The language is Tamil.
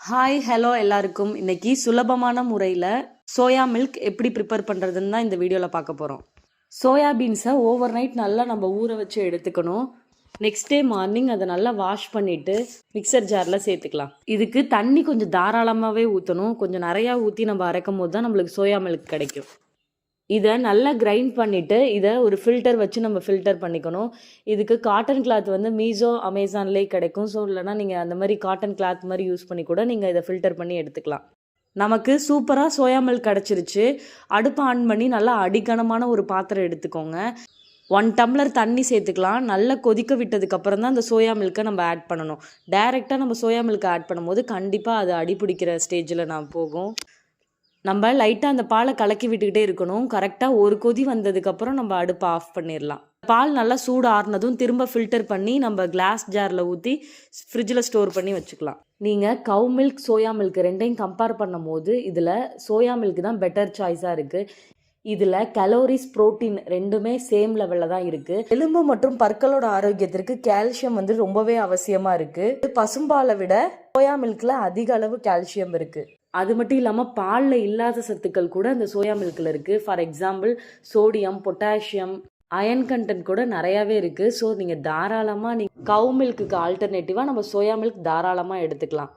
ஹாய் ஹலோ எல்லாருக்கும். இன்னைக்கு சுலபமான முறையில் சோயா மில்க் எப்படி ப்ரிப்பேர் பண்ணுறதுன்னு தான் இந்த வீடியோவில் பார்க்க போகிறோம். சோயா பீன்ஸை ஓவர் நைட் நல்லா நம்ம ஊற வச்சு எடுத்துக்கணும். நெக்ஸ்ட் டே மார்னிங் அதை நல்லா வாஷ் பண்ணிவிட்டு மிக்சர் ஜாரில் சேர்த்துக்கலாம். இதுக்கு தண்ணி கொஞ்சம் தாராளமாகவே ஊற்றணும். கொஞ்சம் நிறையா ஊற்றி நம்ம அரைக்கும் போது தான் நம்மளுக்கு சோயா மில்க் கிடைக்கும். இதை நல்லா கிரைண்ட் பண்ணிவிட்டு இதை ஒரு ஃபில்டர் வச்சு நம்ம ஃபில்டர் பண்ணிக்கணும். இதுக்கு காட்டன் கிளாத் மீஷோ அமேசான்லேயே கிடைக்கும். ஸோ இல்லைனா நீங்கள் அந்த மாதிரி காட்டன் கிளாத் மாதிரி யூஸ் பண்ணி கூட நீங்கள் இதை ஃபில்டர் பண்ணி எடுத்துக்கலாம். நமக்கு சூப்பராக சோயா மில்க் கிடச்சிருச்சு. அடுப்பை ஆன் பண்ணி நல்லா அடிக்கனமான ஒரு பாத்திரம் எடுத்துக்கோங்க. 1 டம்ளர் தண்ணி சேர்த்துக்கலாம். நல்லா கொதிக்க விட்டதுக்கப்புறம் தான் அந்த சோயா மில்க்கை நம்ம ஆட் பண்ணணும். டைரெக்டாக நம்ம சோயா மில்க்கை ஆட் பண்ணும்போது கண்டிப்பாக அது அடிப்பிடிக்கிற ஸ்டேஜில் போகும். நம்ம லைட்டாக அந்த பாலை கலக்கி விட்டுக்கிட்டே இருக்கணும். கரெக்டாக ஒரு கொதி வந்ததுக்கப்புறம் நம்ம அடுப்பை ஆஃப் பண்ணிடலாம். பால் நல்லா சூடு ஆறுனதும் திரும்ப ஃபில்டர் பண்ணி நம்ம கிளாஸ் ஜாரில் ஊற்றி ஃப்ரிட்ஜில் ஸ்டோர் பண்ணி வச்சுக்கலாம். நீங்கள் கவ் மில்க் சோயா மில்க் ரெண்டையும் கம்பேர் பண்ணும் போது இதில் சோயா மில்க் தான் பெட்டர் சாய்ஸாக இருக்குது. இதில் கலோரிஸ் புரோட்டீன் ரெண்டுமே சேம் லெவலில் தான் இருக்குது. எலும்பு மற்றும் பற்களோட ஆரோக்கியத்திற்கு கால்சியம் ரொம்பவே அவசியமாக இருக்குது. பசும்பாலை விட சோயா மில்கில் அதிக அளவு கால்சியம் இருக்குது. அது மட்டும் இல்லாமல் பாலில் இல்லாத சத்துக்கள் கூட இந்த சோயா மில்கில் இருக்குது. For example sodium, potassium, iron content கூட நிறையாவே இருக்குது. ஸோ நீங்கள் தாராளமாக கவ் மில்க்குக்கு ஆல்டர்னேட்டிவாக நம்ம சோயா மில்க் தாராளமாக எடுத்துக்கலாம்.